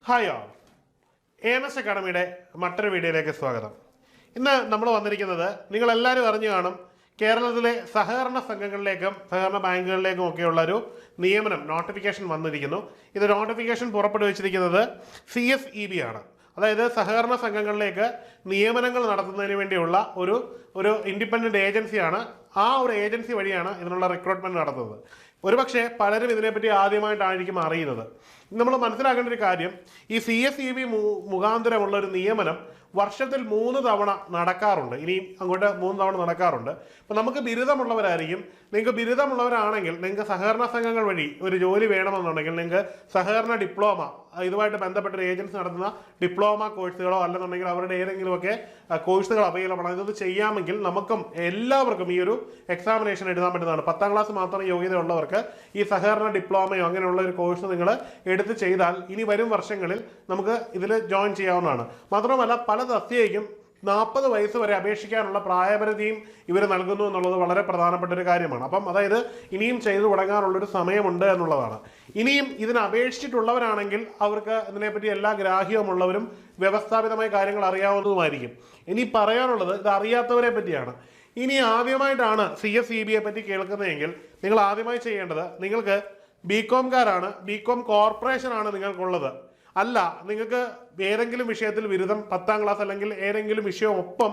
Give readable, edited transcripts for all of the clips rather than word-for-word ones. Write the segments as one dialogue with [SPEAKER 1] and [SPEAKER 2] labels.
[SPEAKER 1] Hi all AMS അക്കാഡമിയുടെ മറ്റൊരു വീഡിയോയിലേക്ക് സ്വാഗതം. ഇന്ന് നമ്മൾ വന്നിരിക്കുന്നത് നിങ്ങളെല്ലാവരും അറിഞ്ഞു കാണും, കേരളത്തിലെ സഹകരണ സംഘങ്ങളിലേക്കും സഹകരണ ബാങ്കുകളിലേക്കും ഒക്കെയുള്ള ഒരു നിയമനം നോട്ടിഫിക്കേഷൻ വന്നിരിക്കുന്നു. ഇത് നോട്ടിഫിക്കേഷൻ പുറപ്പെടുവിച്ചിരിക്കുന്നത് CSEB ആണ്. അതായത് സഹകരണ സംഘങ്ങളിലേക്ക് നിയമനങ്ങൾ നടത്തുന്നതിന് വേണ്ടിയുള്ള ഒരു ഇൻഡിപെൻഡന്റ് ഏജൻസിയാണ്. ആ ഒരു ഏജൻസി വഴിയാണ് ഇതിനുള്ള റിക്രൂട്ട്മെന്റ് നടത്തുന്നത്. ഒരുപക്ഷെ പലരും ഇതിനെപ്പറ്റി ആദ്യമായിട്ടായിരിക്കും അറിയുന്നത്. നമ്മൾ മനസ്സിലാക്കേണ്ട ഒരു കാര്യം, ഈ CSEB മുഖാന്തരമുള്ള ഒരു നിയമനം വർഷത്തിൽ 3 തവണ നടക്കാറുണ്ട്. ഇനിയും അങ്ങോട്ട് 3 തവണ നടക്കാറുണ്ട്. അപ്പോൾ നമുക്ക് ബിരുദമുള്ളവരായിരിക്കും. നിങ്ങൾക്ക് ബിരുദമുള്ളവരാണെങ്കിൽ നിങ്ങൾക്ക് സഹകരണ സംഘങ്ങൾ വഴി ഒരു ജോലി വേണമെന്നുണ്ടെങ്കിൽ നിങ്ങൾക്ക് സഹകരണ ഡിപ്ലോമ, ഇതുമായിട്ട് ബന്ധപ്പെട്ട ഒരു ഏജൻസി നടത്തുന്ന ഡിപ്ലോമ കോഴ്സുകളോ അല്ലെന്നുണ്ടെങ്കിൽ അവരുടെ ഏതെങ്കിലുമൊക്കെ കോഴ്സുകൾ അവൈലബിൾ ആണ്. ഇതൊന്ന് ചെയ്യാമെങ്കിൽ നമുക്കും എല്ലാവർക്കും ഈ ഒരു എക്സാമിനേഷൻ എഴുതാൻ പറ്റുന്നതാണ്. 10ാം ക്ലാസ് മാത്രം യോഗ്യതയുള്ളവർക്ക് ഈ സഹകരണ ഡിപ്ലോമയോ അങ്ങനെയുള്ള ഒരു കോഴ്സ് നിങ്ങൾ എടുത്ത് ചെയ്താൽ ഇനി വരും വർഷങ്ങളിൽ നമുക്ക് ഇതിൽ ജോയിൻ ചെയ്യാവുന്നതാണ്. മാത്രമല്ല പല തസ്തികയ്ക്കും 40 വയസ്സ് വരെ അപേക്ഷിക്കാനുള്ള പ്രായപരിധിയും ഇവർ നൽകുന്നു എന്നുള്ളത് വളരെ പ്രധാനപ്പെട്ട ഒരു കാര്യമാണ്. അപ്പം അതായത് ഇനിയും ചെയ്തു തുടങ്ങാനുള്ളൊരു സമയമുണ്ട് എന്നുള്ളതാണ്. ഇനിയും ഇതിന് അപേക്ഷിച്ചിട്ടുള്ളവരാണെങ്കിൽ അവർക്ക് ഇതിനെപ്പറ്റി എല്ലാ ഗ്രാഹ്യമുള്ളവരും വ്യവസ്ഥാപിതമായ കാര്യങ്ങൾ അറിയാവുന്നതുമായിരിക്കും. ഇനി പറയാനുള്ളത് ഇത് അറിയാത്തവരെ പറ്റിയാണ്. ഇനി ആദ്യമായിട്ടാണ് CSEBയെ പറ്റി കേൾക്കുന്നതെങ്കിൽ നിങ്ങൾ ആദ്യമായി ചെയ്യേണ്ടത്, നിങ്ങൾക്ക് BComകാരാണ്, BCom കോർപ്പറേഷൻ ആണ് നിങ്ങൾക്കുള്ളത്. അല്ല, നിങ്ങൾക്ക് ഏതെങ്കിലും വിഷയത്തിൽ ബിരുദം 10ാം ക്ലാസ് അല്ലെങ്കിൽ ഏതെങ്കിലും വിഷയം ഒപ്പം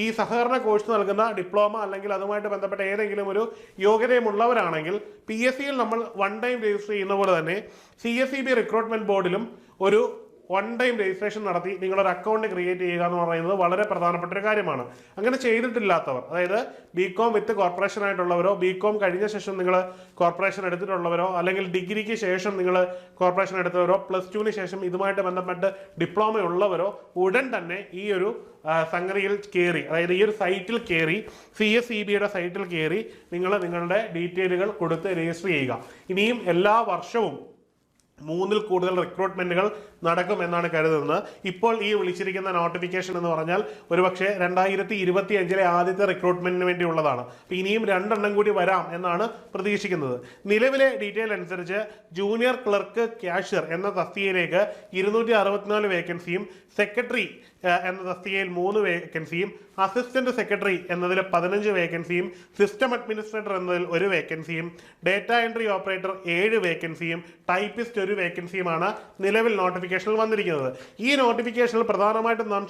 [SPEAKER 1] ഈ സഹകരണ കോഴ്സ് നൽകുന്ന ഡിപ്ലോമ അല്ലെങ്കിൽ അതുമായിട്ട് ബന്ധപ്പെട്ട ഏതെങ്കിലും ഒരു യോഗ്യതയുമുള്ളവരാണെങ്കിൽ PSCയിൽ നമ്മൾ 1 ടൈം രജിസ്റ്റർ ചെയ്യുന്ന പോലെ തന്നെ CSEB റിക്രൂട്ട്മെന്റ് ബോർഡിലും ഒരു 1 ടൈം രജിസ്ട്രേഷൻ നടത്തി നിങ്ങളൊരു അക്കൗണ്ട് ക്രിയേറ്റ് ചെയ്യുക എന്ന് പറയുന്നത് വളരെ പ്രധാനപ്പെട്ട ഒരു കാര്യമാണ്. അങ്ങനെ ചെയ്തിട്ടില്ലാത്തവർ, അതായത് BCom വിത്ത് കോർപ്പറേഷൻ ആയിട്ടുള്ളവരോ BCom കഴിഞ്ഞ ശേഷം നിങ്ങൾ കോർപ്പറേഷൻ എടുത്തിട്ടുള്ളവരോ അല്ലെങ്കിൽ ഡിഗ്രിക്ക് ശേഷം നിങ്ങൾ കോർപ്പറേഷൻ എടുത്തവരോ +2ന് ശേഷം ഇതുമായിട്ട് ബന്ധപ്പെട്ട് ഡിപ്ലോമ ഉള്ളവരോ ഉടൻ തന്നെ ഈ ഒരു സംഗതിയിൽ കയറി, അതായത് ഈ ഒരു സൈറ്റിൽ കയറി CSEBയുടെ സൈറ്റിൽ കയറി നിങ്ങളുടെ ഡീറ്റെയിലുകൾ കൊടുത്ത് രജിസ്റ്റർ ചെയ്യുക. ഇനിയും എല്ലാ വർഷവും 3ൽ കൂടുതൽ റിക്രൂട്ട്മെന്റുകൾ നടക്കും എന്നാണ് കരുതുന്നത്. ഇപ്പോൾ ഈ വിളിച്ചിരിക്കുന്ന നോട്ടിഫിക്കേഷൻ എന്ന് പറഞ്ഞാൽ ഒരുപക്ഷെ 2025 ആദ്യത്തെ റിക്രൂട്ട്മെന്റിന് വേണ്ടിയുള്ളതാണ്. അപ്പോൾ ഇനിയും 2 എണ്ണം കൂടി വരാം എന്നാണ് പ്രതീക്ഷിക്കുന്നത്. നിലവിലെ ഡീറ്റെയിൽ അനുസരിച്ച് ജൂനിയർ ക്ലർക്ക് ക്യാഷ്യർ എന്ന തസ്തികയിലേക്ക് 264 വേക്കൻസിയും, സെക്രട്ടറി എന്ന തസ്തികയിൽ 3 വേക്കൻസിയും, അസിസ്റ്റന്റ് സെക്രട്ടറി എന്നതിൽ 15 വേക്കൻസിയും, സിസ്റ്റം അഡ്മിനിസ്ട്രേറ്റർ എന്നതിൽ 1 വേക്കൻസിയും, ഡേറ്റ എൻട്രി ഓപ്പറേറ്റർ 7 വേക്കൻസിയും, ടൈപ്പിസ്റ്റ് 1 വേക്കൻസിയുമാണ് നിലവിൽ നോട്ടിഫിക്കേഷനിൽ വന്നിരിക്കുന്നത്. ഈ നോട്ടിഫിക്കേഷനിൽ പ്രധാനമായിട്ടും നാം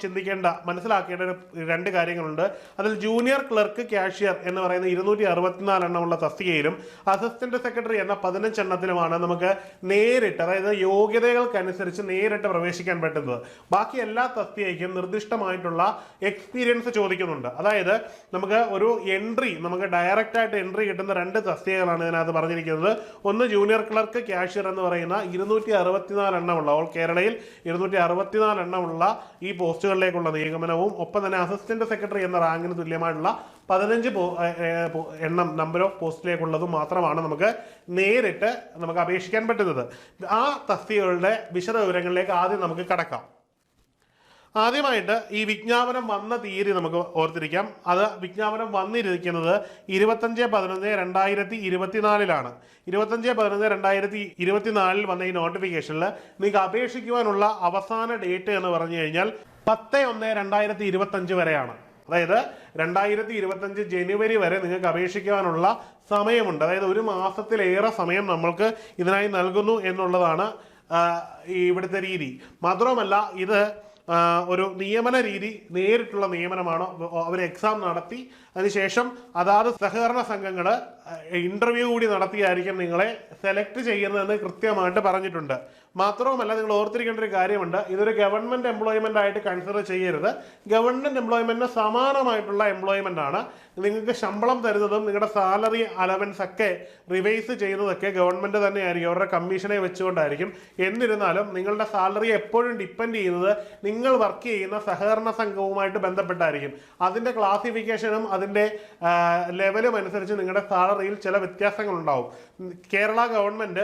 [SPEAKER 1] മനസ്സിലാക്കേണ്ട 2 കാര്യങ്ങളുണ്ട്. അതിൽ ജൂനിയർ ക്ലർക്ക് ക്യാഷ്യർ എന്ന് പറയുന്ന 264 എണ്ണമുള്ള തസ്തികയിലും അസിസ്റ്റന്റ് സെക്രട്ടറി എന്ന 15 എണ്ണത്തിലുമാണ് നമുക്ക് നേരിട്ട്, അതായത് യോഗ്യതകൾക്കനുസരിച്ച് നേരിട്ട് പ്രവേശിക്കാൻ പറ്റുന്നത്. ബാക്കി എല്ലാ തസ്തികയ്ക്കും നിർദ്ദിഷ്ടമായിട്ടുള്ള എക്സ്പീരിയൻസ് ചോദിക്കുന്നുണ്ട്. അതായത് നമുക്ക് ഒരു എൻട്രി, നമുക്ക് ഡയറക്റ്റ് ആയിട്ട് എൻട്രി കിട്ടുന്ന 2 തസ്തികകളാണ് ഇതിനകത്ത് പറഞ്ഞിരിക്കുന്നത്. ഒന്ന് ജൂനിയർ ക്ലർക്ക് ക്യാഷ്യർ എന്ന് പറയുന്ന 264 എണ്ണമുള്ള, ഓൾ കേരളയിൽ 264 എണ്ണമുള്ള ഈ പോസ്റ്റുകളിലേക്കുള്ള നിയമനവും, ഒപ്പം തന്നെ അസിസ്റ്റന്റ് സെക്രട്ടറി എന്ന റാങ്കിന് തുല്യമായിട്ടുള്ള 15 നമ്പർ ഓഫ് പോസ്റ്റിലേക്കുള്ളതും മാത്രമാണ് നമുക്ക് നേരിട്ട് അപേക്ഷിക്കാൻ പറ്റുന്നത്. ആ തസ്തികകളുടെ വിശദ വിവരങ്ങളിലേക്ക് ആദ്യം നമുക്ക് കടക്കാം. ആദ്യമായിട്ട് ഈ വിജ്ഞാപനം വന്ന തീയതി നമുക്ക് ഓർത്തിരിക്കാം. അത് വിജ്ഞാപനം വന്നിരിക്കുന്നത് 25/11/2024 25/11/2024 വന്ന ഈ നോട്ടിഫിക്കേഷനിൽ നിങ്ങൾക്ക് അപേക്ഷിക്കുവാനുള്ള അവസാന ഡേറ്റ് എന്ന് പറഞ്ഞു കഴിഞ്ഞാൽ 10/1/2025 വരെയാണ്. അതായത് 2025 ജനുവരി വരെ നിങ്ങൾക്ക് അപേക്ഷിക്കുവാനുള്ള സമയമുണ്ട്. അതായത് 1 മാസത്തിലേറെ സമയം നമ്മൾക്ക് ഇതിനായി നൽകുന്നു എന്നുള്ളതാണ് ഇവിടുത്തെ രീതി. മാത്രമല്ല ഇത് ഒരു നിയമന രീതി, നേരിട്ടുള്ള നിയമനമാണ്. അവർ എക്സാം നടത്തി അതിനുശേഷം അതാത് സഹകരണ സംഘങ്ങൾ ഇന്റർവ്യൂ കൂടി നടത്തിയായിരിക്കും നിങ്ങളെ സെലക്ട് ചെയ്യുന്നതെന്ന് കൃത്യമായിട്ട് പറഞ്ഞിട്ടുണ്ട്. മാത്രവുമല്ല നിങ്ങൾ ഓർത്തിരിക്കേണ്ട ഒരു കാര്യമുണ്ട്, ഇതൊരു ഗവൺമെന്റ് എംപ്ലോയ്മെന്റ് ആയിട്ട് കൺസിഡർ ചെയ്യരുത്. ഗവൺമെന്റ് എംപ്ലോയ്മെന്റിന് സമാനമായിട്ടുള്ള എംപ്ലോയ്മെന്റ് ആണ്. നിങ്ങൾക്ക് ശമ്പളം തരുന്നതും നിങ്ങളുടെ സാലറി അലവൻസ് ഒക്കെ റിവൈസ് ചെയ്യുന്നതൊക്കെ ഗവൺമെന്റ് തന്നെയായിരിക്കും, അവരുടെ കമ്മീഷനെ വെച്ചുകൊണ്ടായിരിക്കും. എന്നിരുന്നാലും നിങ്ങളുടെ സാലറി എപ്പോഴും ഡിപ്പെൻഡ് ചെയ്യുന്നത് നിങ്ങൾ വർക്ക് ചെയ്യുന്ന സഹകരണ സംഘവുമായിട്ട് ബന്ധപ്പെട്ടായിരിക്കും. അതിന്റെ ക്ലാസിഫിക്കേഷനും അതിന്റെ ലെവലും അനുസരിച്ച് നിങ്ങളുടെ സാലറിയിൽ ചില വ്യത്യാസങ്ങൾ ഉണ്ടാവും. കേരള ഗവൺമെന്റ്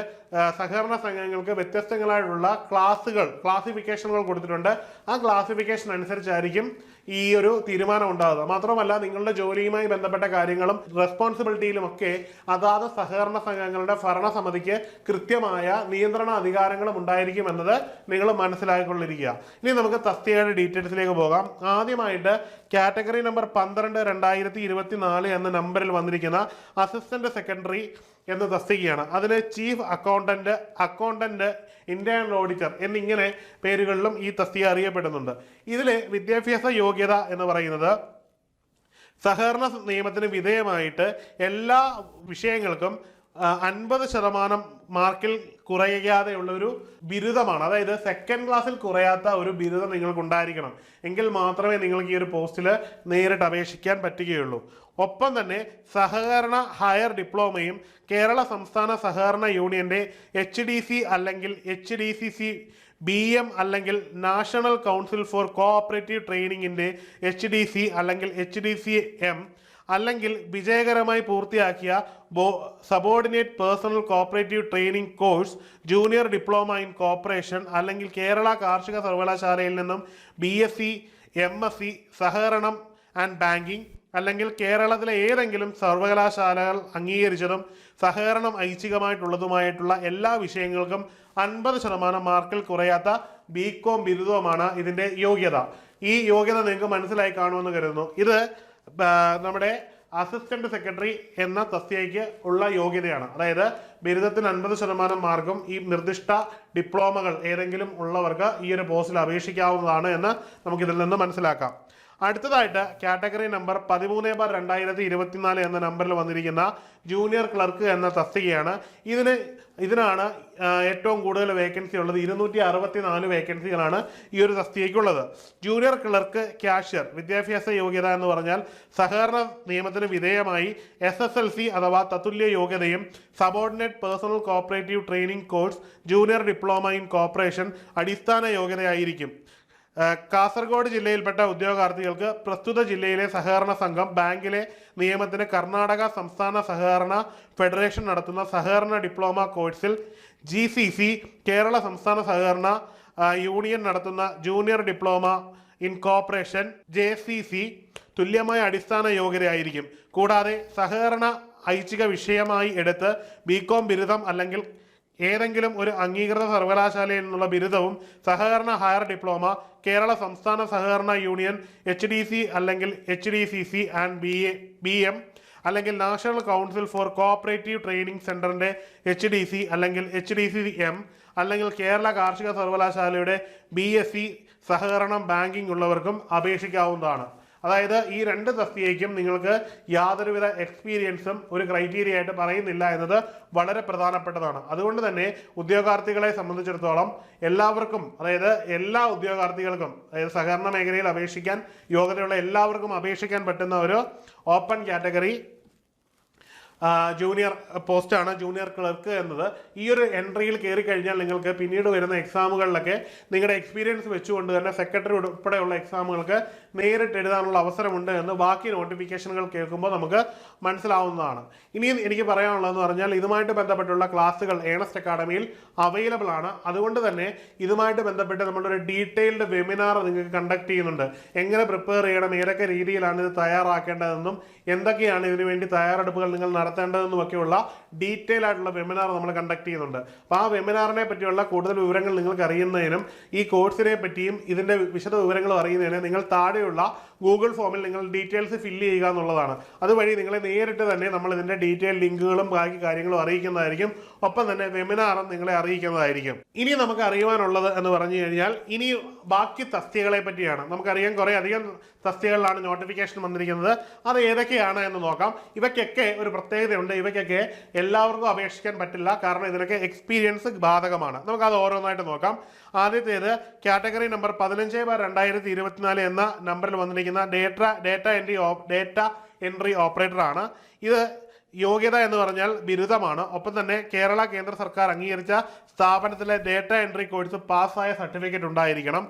[SPEAKER 1] സഹകരണ സംഘങ്ങൾക്ക് വ്യത്യസ്തങ്ങളായിട്ടുള്ള ക്ലാസിഫിക്കേഷനുകൾ കൊടുത്തിട്ടുണ്ട്. ആ ക്ലാസിഫിക്കേഷൻ അനുസരിച്ചായിരിക്കും ഈ ഒരു തീരുമാനം ഉണ്ടാകുക. മാത്രമല്ല നിങ്ങളുടെ ജോലിയുമായി ബന്ധപ്പെട്ട കാര്യങ്ങളും റെസ്പോൺസിബിലിറ്റിയിലുമൊക്കെ അതാത് സഹകരണ സംഘങ്ങളുടെ ഭരണസമിതിക്ക് കൃത്യമായ നിയന്ത്രണ അധികാരങ്ങളും ഉണ്ടായിരിക്കും എന്നത് നിങ്ങൾ മനസ്സിലാക്കിക്കൊണ്ടിരിക്കുക. ഇനി നമുക്ക് തസ്തികയുടെ ഡീറ്റെയിൽസിലേക്ക് പോകാം. ആദ്യമായിട്ട് കാറ്റഗറി നമ്പർ 12/2024 എന്ന നമ്പറിൽ വന്നിരിക്കുന്ന അസിസ്റ്റന്റ് സെക്രട്ടറി എന്ന തസ്തികയാണ്. അതിൽ ചീഫ് അക്കൗണ്ടന്റ്, ഇന്റേണൽ ഓഡിറ്റർ എന്നിങ്ങനെ പേരുകളിലും ഈ തസ്തിക അറിയപ്പെടുന്നുണ്ട്. ഇതിൽ വിദ്യാഭ്യാസ യോഗ്യത എന്ന് പറയുന്നത് സഹകരണ നിയമത്തിന് വിധേയമായിട്ട് എല്ലാ വിഷയങ്ങൾക്കും 50% മാർക്കിൽ കുറയാതെയുള്ള ഒരു ബിരുദമാണ്. അതായത് സെക്കൻഡ് ക്ലാസ്സിൽ കുറയാത്ത ഒരു ബിരുദം നിങ്ങൾക്ക് ഉണ്ടായിരിക്കണം. എങ്കിൽ മാത്രമേ നിങ്ങൾക്ക് ഈ ഒരു പോസ്റ്റിൽ നേരിട്ട് അപേക്ഷിക്കാൻ പറ്റുകയുള്ളൂ. ഒപ്പം തന്നെ സഹകരണ ഹയർ ഡിപ്ലോമയും കേരള സംസ്ഥാന സഹകരണ യൂണിയന്റെ HDC അല്ലെങ്കിൽ HDCC BM അല്ലെങ്കിൽ നാഷണൽ കൗൺസിൽ ഫോർ കോഓപ്പറേറ്റീവ് ട്രെയിനിങ്ങിന്റെ HDC അല്ലെങ്കിൽ HDCM അല്ലെങ്കിൽ വിജയകരമായി പൂർത്തിയാക്കിയ subordinate personnel cooperative training course junior diploma in corporation അല്ലെങ്കിൽ കേരള കാർഷിക സർവകലാശാലയിൽ നിന്നും BSc MSc സഹകരണം ആൻഡ് ബാങ്കിങ് അല്ലെങ്കിൽ കേരളത്തിലെ ഏതെങ്കിലും സർവകലാശാലകൾ അംഗീകരിച്ചതും സഹകരണം ഐച്ഛികമായിട്ടുള്ളതുമായിട്ടുള്ള എല്ലാ വിഷയങ്ങൾക്കും 50% മാർക്കിൽ കുറയാത്ത BCom ബിരുദവുമാണ് ഇതിൻ്റെ യോഗ്യത. ഈ യോഗ്യത നിങ്ങൾക്ക് മനസ്സിലായി കാണുമെന്ന് കരുതുന്നു. ഇത് നമ്മുടെ അസിസ്റ്റന്റ് സെക്രട്ടറി എന്ന തസ്തികയ്ക്ക് ഉള്ള യോഗ്യതയാണ്. അതായത് ബിരുദത്തിന് 50% മാർക്കും ഈ നിർദ്ദിഷ്ട ഡിപ്ലോമകൾ ഏതെങ്കിലും ഉള്ളവർക്ക് ഈ ഒരു പോസ്റ്റിൽ അപേക്ഷിക്കാവുന്നതാണ് എന്ന് നമുക്കിതിൽ നിന്ന് മനസ്സിലാക്കാം. അടുത്തതായിട്ട് കാറ്റഗറി നമ്പർ 13/2024 എന്ന നമ്പറിൽ വന്നിരിക്കുന്ന ജൂനിയർ ക്ലർക്ക് എന്ന തസ്തികയാണ്. ഇതിനാണ് ഏറ്റവും കൂടുതൽ വേക്കൻസി ഉള്ളത്. 264 വേക്കൻസികളാണ് ഈ ഒരു തസ്തികയ്ക്കുള്ളത്. ജൂനിയർ ക്ലർക്ക് കാഷ്യർ വിദ്യാഭ്യാസ യോഗ്യത എന്ന് പറഞ്ഞാൽ സഹകരണ നിയമത്തിന് വിധേയമായി SSLC അഥവാ തത്തുല്യ യോഗ്യതയും subordinate personnel cooperative training course junior diploma in corporation അടിസ്ഥാന യോഗ്യതയായിരിക്കും. കാസർഗോഡ് ജില്ലയിൽപ്പെട്ട ഉദ്യോഗാർത്ഥികൾക്ക് പ്രസ്തുത ജില്ലയിലെ സഹകരണ സംഘം ബാങ്കിലെ നിയമത്തിന് കർണാടക സംസ്ഥാന സഹകരണ ഫെഡറേഷൻ നടത്തുന്ന സഹകരണ ഡിപ്ലോമ കോഴ്സിൽ GCC കേരള സംസ്ഥാന സഹകരണ യൂണിയൻ നടത്തുന്ന junior diploma in corporation JCC തുല്യമായ അടിസ്ഥാന യോഗ്യതയായിരിക്കും. കൂടാതെ സഹകരണ ഐച്ഛിക വിഷയമായി എടുത്ത് BCom ബിരുദം അല്ലെങ്കിൽ ഏതെങ്കിലും ഒരു അംഗീകൃത സർവകലാശാലയിൽ നിന്നുള്ള ബിരുദവും സഹകരണ ഹയർ ഡിപ്ലോമ കേരള സംസ്ഥാന സഹകരണ യൂണിയൻ HDC അല്ലെങ്കിൽ HDCC ആൻഡ് BM അല്ലെങ്കിൽ national council for cooperative training സെന്ററിന്റെ HDC അല്ലെങ്കിൽ HDCM അല്ലെങ്കിൽ കേരള കാർഷിക സർവകലാശാലയുടെ BSc സഹകരണം ബാങ്കിംഗ് ഉള്ളവർക്കും അപേക്ഷിക്കാവുന്നതാണ്. അതായത് ഈ രണ്ട് തസ്തികയ്ക്കും നിങ്ങൾക്ക് യാതൊരുവിധ എക്സ്പീരിയൻസും ഒരു ക്രൈറ്റീരിയ ആയിട്ട് പറയുന്നില്ല എന്നത് വളരെ പ്രധാനപ്പെട്ടതാണ്. അതുകൊണ്ട് തന്നെ ഉദ്യോഗാർത്ഥികളെ സംബന്ധിച്ചിടത്തോളം എല്ലാവർക്കും, അതായത് എല്ലാ ഉദ്യോഗാർത്ഥികൾക്കും, അതായത് സഹകരണ മേഖലയിൽ അപേക്ഷിക്കാൻ യോഗ്യതയുള്ള എല്ലാവർക്കും അപേക്ഷിക്കാൻ പറ്റുന്ന ഒരു ഓപ്പൺ കാറ്റഗറി ജൂനിയർ പോസ്റ്റാണ് ജൂനിയർ ക്ലർക്ക് എന്നത്. ഈ ഒരു എൻട്രിയിൽ കയറി കഴിഞ്ഞാൽ നിങ്ങൾക്ക് പിന്നീട് വരുന്ന എക്സാമുകളിലൊക്കെ നിങ്ങളുടെ എക്സ്പീരിയൻസ് വെച്ചുകൊണ്ട് തന്നെ സെക്രട്ടറി ഉൾപ്പെടെയുള്ള എക്സാമുകൾക്ക് നേരിട്ട് എഴുതാനുള്ള അവസരമുണ്ട് എന്ന് ബാക്കി നോട്ടിഫിക്കേഷനുകൾ കേൾക്കുമ്പോൾ നമുക്ക് മനസ്സിലാവുന്നതാണ്. ഇനിയും എനിക്ക് പറയാനുള്ളതെന്ന് പറഞ്ഞാൽ ഇതുമായിട്ട് ബന്ധപ്പെട്ടുള്ള ക്ലാസ്സുകൾ ഏണസ്റ്റ് അക്കാഡമിയിൽ അവൈലബിൾ ആണ്. അതുകൊണ്ട് തന്നെ ഇതുമായിട്ട് ബന്ധപ്പെട്ട് നമ്മളൊരു ഡീറ്റെയിൽഡ് വെബിനാർ നിങ്ങൾക്ക് കണ്ടക്ട് ചെയ്യുന്നുണ്ട്. എങ്ങനെ പ്രിപ്പയർ ചെയ്യണം, ഏതൊക്കെ രീതിയിലാണ് ഇത് തയ്യാറാക്കേണ്ടതെന്നും എന്തൊക്കെയാണ് ഇതിനു വേണ്ടി തയ്യാറെടുപ്പുകൾ നിങ്ങൾ നടത്തേണ്ടതെന്നുമൊക്കെയുള്ള ഡീറ്റെയിൽ ആയിട്ടുള്ള വെബിനാർ നമ്മൾ കണ്ടക്ട് ചെയ്യുന്നുണ്ട്. അപ്പോൾ ആ വെബിനാറിനെ പറ്റിയുള്ള കൂടുതൽ വിവരങ്ങൾ നിങ്ങൾക്ക് അറിയുന്നതിനും ഈ കോഴ്സിനെ പറ്റിയും ഇതിൻ്റെ വിശദ വിവരങ്ങളും അറിയുന്നതിനും നിങ്ങൾ താഴെയുള്ള ഗൂഗിൾ ഫോമിൽ നിങ്ങൾ ഡീറ്റെയിൽസ് ഫില്ല് ചെയ്യുക എന്നുള്ളതാണ്. അതുവഴി നിങ്ങളെ നേരിട്ട് തന്നെ നമ്മൾ ഇതിൻ്റെ ഡീറ്റെയിൽ ലിങ്കുകളും ബാക്കി കാര്യങ്ങളും അറിയിക്കുന്നതായിരിക്കും. ഒപ്പം തന്നെ വെബിനാറും നിങ്ങളെ അറിയിക്കുന്നതായിരിക്കും. ഇനി നമുക്ക് അറിയുവാനുള്ളത് എന്ന് പറഞ്ഞു കഴിഞ്ഞാൽ ഇനി ബാക്കി തസ്തികകളെ പറ്റിയാണ്. നമുക്കറിയാം കുറേ അധികം തസ്തികകളിലാണ് നോട്ടിഫിക്കേഷൻ വന്നിരിക്കുന്നത്. അത് ഏതൊക്കെയാണ് എന്ന് നോക്കാം. ഇവയ്ക്കൊക്കെ ഒരു പ്രത്യേകതയുണ്ട്. ഇവയ്ക്കൊക്കെ എല്ലാവർക്കും അപേക്ഷിക്കാൻ പറ്റില്ല. കാരണം ഇതിനൊക്കെ എക്സ്പീരിയൻസ് ബാധകമാണ്. നമുക്കത് ഓരോന്നായിട്ട് നോക്കാം. ആദ്യത്തേത് കാറ്റഗറി നമ്പർ 15/2024 എന്ന നമ്പറിൽ വന്നിരിക്കുന്ന ഡേറ്റ എൻട്രി ഓപ്പറേറ്റർ ആണ്. ഇത് യോഗ്യത എന്ന് പറഞ്ഞാൽ ബിരുദമാണ്. ഒപ്പം തന്നെ കേരള കേന്ദ്ര സർക്കാർ അംഗീകരിച്ച സ്ഥാപനത്തിലെ ഡേറ്റ എൻട്രി കോഴ്സ് പാസ്സായ സർട്ടിഫിക്കറ്റ് ഉണ്ടായിരിക്കണം.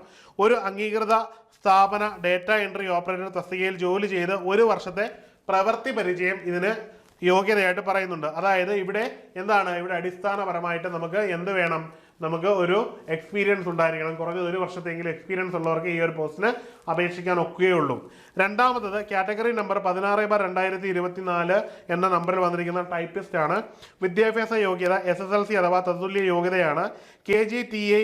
[SPEAKER 1] ഒരു അംഗീകൃത സ്ഥാപന ഡേറ്റ എൻട്രി ഓപ്പറേറ്റർ തസ്തികയിൽ ജോലി ചെയ്ത് 1 വർഷത്തെ പ്രവൃത്തി പരിചയം ഇതിന് യോഗ്യതയായിട്ട് പറയുന്നുണ്ട്. അതായത് ഇവിടെ എന്താണ്, ഇവിടെ അടിസ്ഥാനപരമായിട്ട് നമുക്ക് എന്ത് വേണം, നമുക്ക് ഒരു എക്സ്പീരിയൻസ് ഉണ്ടായിരിക്കണം. കുറഞ്ഞത് 1 വർഷത്തെങ്കിലും എക്സ്പീരിയൻസ് ഉള്ളവർക്ക് ഈ ഒരു പോസ്റ്റിന് അപേക്ഷിക്കാൻ ഒക്കുകയുള്ളൂ. രണ്ടാമത്തത് കാറ്റഗറി നമ്പർ 16/2024 എന്ന നമ്പറിൽ വന്നിരിക്കുന്ന ടൈപ്പിസ്റ്റ് ആണ്. വിദ്യാഭ്യാസ യോഗ്യത SSLC അഥവാ തത്തുല്യ യോഗ്യതയാണ്. KGTI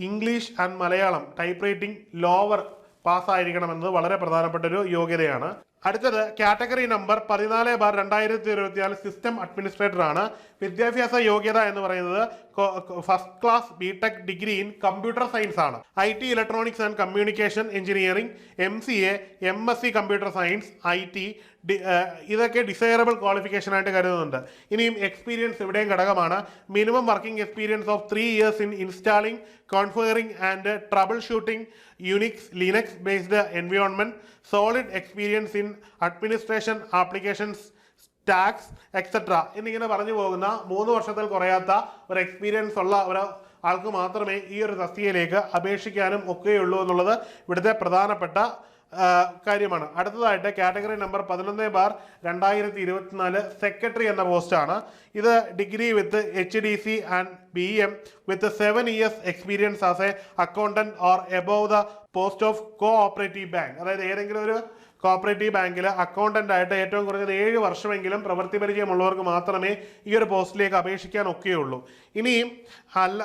[SPEAKER 1] English and Malayalam typewriting lower പാസ്സായിരിക്കണമെന്നത് വളരെ പ്രധാനപ്പെട്ട ഒരു യോഗ്യതയാണ്. അടുത്തത് കാറ്റഗറി നമ്പർ 14/2024 സിസ്റ്റം അഡ്മിനിസ്ട്രേറ്റർ ആണ്. വിദ്യാഭ്യാസ യോഗ്യത എന്ന് പറയുന്നത് first class BTech degree in computer science ആണ്. IT electronics and communication engineering, MCA, MSc computer science, IT ഇതൊക്കെ ഡിസൈറബിൾ ക്വാളിഫിക്കേഷൻ ആയിട്ട് കരുതുന്നുണ്ട്. ഇനിയും എക്സ്പീരിയൻസ് ഇവിടെയും ഘടകമാണ്. Minimum working experience of 3 years in installing, configuring and troubleshooting Unix Linux based environment, solid experience in administration applications, tax etcetera എന്നിങ്ങനെ പറഞ്ഞു പോകുന്ന 3 വർഷത്തിൽ കുറയാത്ത ഒരു എക്സ്പീരിയൻസ് ഉള്ള ഒരു ആൾക്ക് മാത്രമേ ഈ ഒരു തസ്തികയിലേക്ക് അപേക്ഷിക്കാനും ഒക്കെയുള്ളൂ എന്നുള്ളത് ഇവിടുത്തെ പ്രധാനപ്പെട്ട കാര്യമാണ്. അടുത്തതായിട്ട് കാറ്റഗറി നമ്പർ 11/2024 സെക്രട്ടറി എന്ന പോസ്റ്റാണ്. ഇത് degree with HDC and BM with 7 years experience as A accountant or above the post of cooperative bank. അതായത് ഏതെങ്കിലും ഒരു കോഓപ്പറേറ്റീവ് ബാങ്കിൽ അക്കൗണ്ടന്റ് ആയിട്ട് ഏറ്റവും കുറഞ്ഞത് 7 വർഷമെങ്കിലും പ്രവൃത്തി പരിചയമുള്ളവർക്ക് മാത്രമേ ഈ ഒരു പോസ്റ്റിലേക്ക് അപേക്ഷിക്കാൻ ഒക്കെയുള്ളൂ. ഇനിയും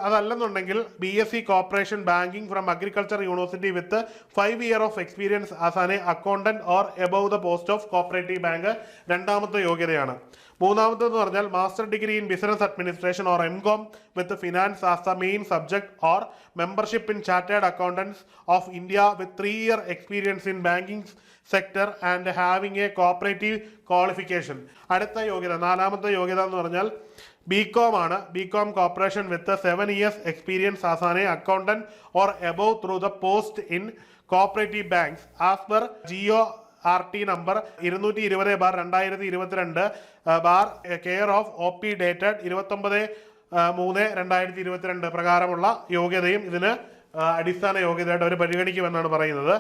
[SPEAKER 1] അതല്ലെന്നുണ്ടെങ്കിൽ BSc corporation banking from agriculture university with 5 years of experience as an accountant or above the post of cooperative bank രണ്ടാമത്തെ യോഗ്യതയാണ്. മൂന്നാമത്തെന്ന് പറഞ്ഞാൽ master degree in business administration or MCOM with finance as the main subject or membership in chartered accountants of India with 3 years experience in banking sector and having A cooperative qualification. അടുത്ത യോഗ്യത, നാലാമത്തെ യോഗ്യത എന്ന് പറഞ്ഞാൽ BCom ആണ്. BCom corporation with 7 years experience as an accountant or above through the post in cooperative banks as per GORT number 220/2022 care of OP dated 29/3/2022 പ്രകാരമുള്ള യോഗ്യതയും ഇതിന് അടിസ്ഥാന യോഗ്യതയായിട്ട് അവർ പരിഗണിക്കുമെന്നാണ് പറയുന്നത്.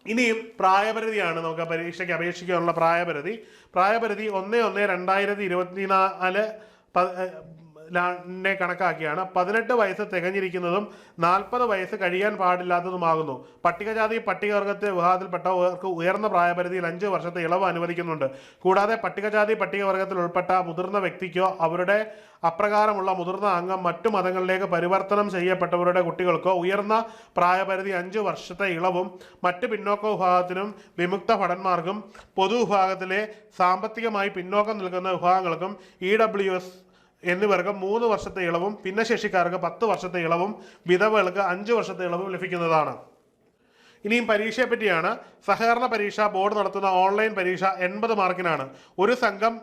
[SPEAKER 1] ഇനിയും പ്രായപരിധിയാണ് നമുക്ക് പരീക്ഷയ്ക്ക് അപേക്ഷിക്കാനുള്ള പ്രായപരിധി. 1/1/2024 കണക്കാക്കിയാണ്. 18 വയസ്സ് തികഞ്ഞിരിക്കുന്നതും 40 വയസ്സ് കഴിയാൻ പാടില്ലാത്തതുമാകുന്നു. പട്ടികജാതി പട്ടികവർഗത്തെ വിഭാഗത്തിൽപ്പെട്ടവർക്ക് ഉയർന്ന പ്രായപരിധിയിൽ 5 വർഷത്തെ ഇളവ് അനുവദിക്കുന്നുണ്ട്. കൂടാതെ പട്ടികജാതി പട്ടികവർഗത്തിൽ ഉൾപ്പെട്ട മുതിർന്ന വ്യക്തിക്കോ അവരുടെ അപ്രകാരമുള്ള മുതിർന്ന അംഗം മറ്റു മതങ്ങളിലേക്ക് പരിവർത്തനം ചെയ്യപ്പെട്ടവരുടെ കുട്ടികൾക്കോ ഉയർന്ന പ്രായപരിധി 5 വർഷത്തെ ഇളവും മറ്റ് പിന്നോക്ക വിഭാഗത്തിനും വിമുക്ത ഭടന്മാർക്കും പൊതുവിഭാഗത്തിലെ സാമ്പത്തികമായി പിന്നോക്കം നിൽക്കുന്ന വിഭാഗങ്ങൾക്കും EWS എന്നിവർക്ക് 3 വർഷത്തെ ഇളവും ഭിന്നശേഷിക്കാർക്ക് 10 വർഷത്തെ ഇളവും വിധവകൾക്ക് 5 വർഷത്തെ ഇളവും ലഭിക്കുന്നതാണ്. ഇനിയും പരീക്ഷയെ പറ്റിയാണ്. സഹകരണ പരീക്ഷ ബോർഡ് നടത്തുന്ന ഓൺലൈൻ പരീക്ഷ 80 മാർക്കിനാണ്. ഒരു സംഘം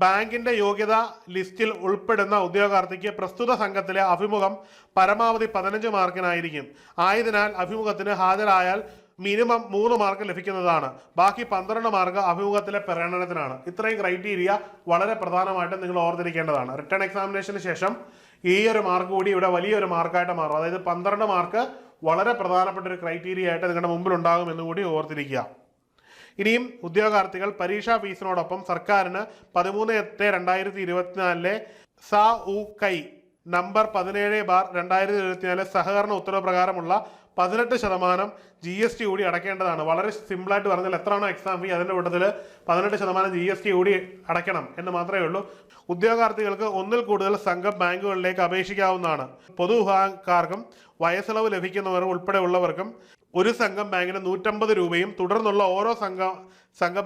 [SPEAKER 1] ബാങ്കിന്റെ യോഗ്യത ലിസ്റ്റിൽ ഉൾപ്പെടുന്ന ഉദ്യോഗാർത്ഥിക്ക് പ്രസ്തുത സംഘത്തിലെ അഭിമുഖം പരമാവധി 15 മാർക്കിനായിരിക്കും. ആയതിനാൽ അഭിമുഖത്തിന് ഹാജരായാൽ മിനിമം 3 മാർക്ക് ലഭിക്കുന്നതാണ്. ബാക്കി 12 മാർക്ക് അഭിമുഖത്തിലെ പ്രകടനത്തിനാണ്. ഇത്രയും ക്രൈറ്റീരിയ വളരെ പ്രധാനമായിട്ടും നിങ്ങൾ ഓർത്തിരിക്കേണ്ടതാണ്. റിട്ടേൺ എക്സാമിനേഷന് ശേഷം ഈ ഒരു മാർക്ക് കൂടി ഇവിടെ വലിയൊരു മാർക്കായിട്ട് മാറും. അതായത് 12 മാർക്ക് വളരെ പ്രധാനപ്പെട്ട ഒരു ക്രൈറ്റീരിയ ആയിട്ട് നിങ്ങളുടെ മുമ്പിൽ ഉണ്ടാകും എന്നുകൂടി ഓർത്തിരിക്കുക. ഇനിയും ഉദ്യോഗാർത്ഥികൾ പരീക്ഷാ ഫീസിനോടൊപ്പം സർക്കാരിന് 13/8/2024 SAUKAI നമ്പർ 17/2024 സഹകരണ ഉത്തരവ് പ്രകാരമുള്ള 18% GST കൂടി അടയ്ക്കേണ്ടതാണ്. വളരെ സിമ്പിളായിട്ട് പറഞ്ഞാൽ എത്രയാണോ എക്സാം ഫീ അതിൻ്റെ കൂട്ടത്തിൽ 18% GST കൂടി അടയ്ക്കണം എന്ന് മാത്രമേ ഉള്ളൂ. ഉദ്യോഗാർത്ഥികൾക്ക് ഒന്നിൽ കൂടുതൽ സംഘം ബാങ്കുകളിലേക്ക് അപേക്ഷിക്കാവുന്നതാണ്. പൊതുവിഭാഗക്കാർക്കും വയസ്സിളവ് ലഭിക്കുന്നവർ ഉൾപ്പെടെയുള്ളവർക്കും ഒരു സംഘം ബാങ്കിന് 150 രൂപയും തുടർന്നുള്ള ഓരോ സംഘം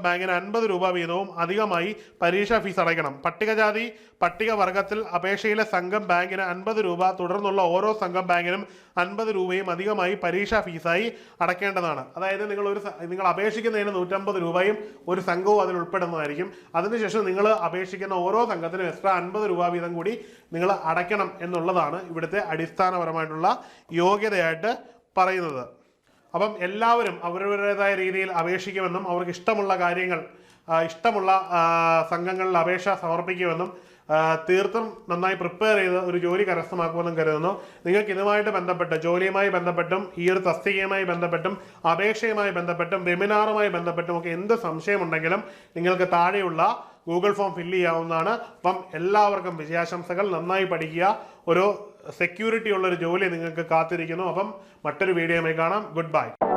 [SPEAKER 1] ബാങ്കിന് 50 രൂപ വീതവും അധികമായി പരീക്ഷാ ഫീസ് അടയ്ക്കണം. പട്ടികജാതി പട്ടികവർഗത്തിൽ അപേക്ഷയിലെ സംഘം ബാങ്കിന് 50 രൂപ തുടർന്നുള്ള ഓരോ സംഘം ബാങ്കിനും 50 രൂപയും അധികമായി പരീക്ഷാ ഫീസായി അടയ്ക്കേണ്ടതാണ്. അതായത് നിങ്ങൾ അപേക്ഷിക്കുന്നതിന് 150 രൂപയും ഒരു സംഘവും അതിൽ ഉൾപ്പെടുന്നതായിരിക്കും. അതിനുശേഷം നിങ്ങൾ അപേക്ഷിക്കുന്ന ഓരോ സംഘത്തിനും എക്സ്ട്രാ 50 രൂപ വീതം കൂടി നിങ്ങൾ അടയ്ക്കണം എന്നുള്ളതാണ് ഇവിടുത്തെ അടിസ്ഥാനപരമായിട്ടുള്ള യോഗ്യതയായിട്ട് പറയുന്നത്. അപ്പം എല്ലാവരും അവരവരുടേതായ രീതിയിൽ അപേക്ഷിക്കുമെന്നും അവർക്ക് ഇഷ്ടമുള്ള കാര്യങ്ങൾ ഇഷ്ടമുള്ള സംഘങ്ങളിൽ അപേക്ഷ സമർപ്പിക്കുമെന്നും തീർത്തും നന്നായി പ്രിപ്പയർ ചെയ്ത് ഒരു ജോലി കരസ്ഥമാക്കുമെന്നും കരുതുന്നു. നിങ്ങൾക്ക് ഇതുമായിട്ട് ബന്ധപ്പെട്ട് ജോലിയുമായി ബന്ധപ്പെട്ടും ഈ ഒരു തസ്തികയുമായി ബന്ധപ്പെട്ടും അപേക്ഷയുമായി ബന്ധപ്പെട്ടും വെബിനാറുമായി ബന്ധപ്പെട്ടും ഒക്കെ എന്ത് സംശയമുണ്ടെങ്കിലും നിങ്ങൾക്ക് താഴെയുള്ള ഗൂഗിൾ ഫോം ഫില്ല് ചെയ്യാവുന്നതാണ്. അപ്പം എല്ലാവർക്കും വിജയാശംസകൾ. നന്നായി പഠിക്കുക. ഒരു സെക്യൂരിറ്റി ഉള്ളൊരു ജോലി നിങ്ങൾക്ക് കാത്തിരിക്കുന്നു. അപ്പം മറ്റൊരു വീഡിയോയുമായി കാണാം. Good bye.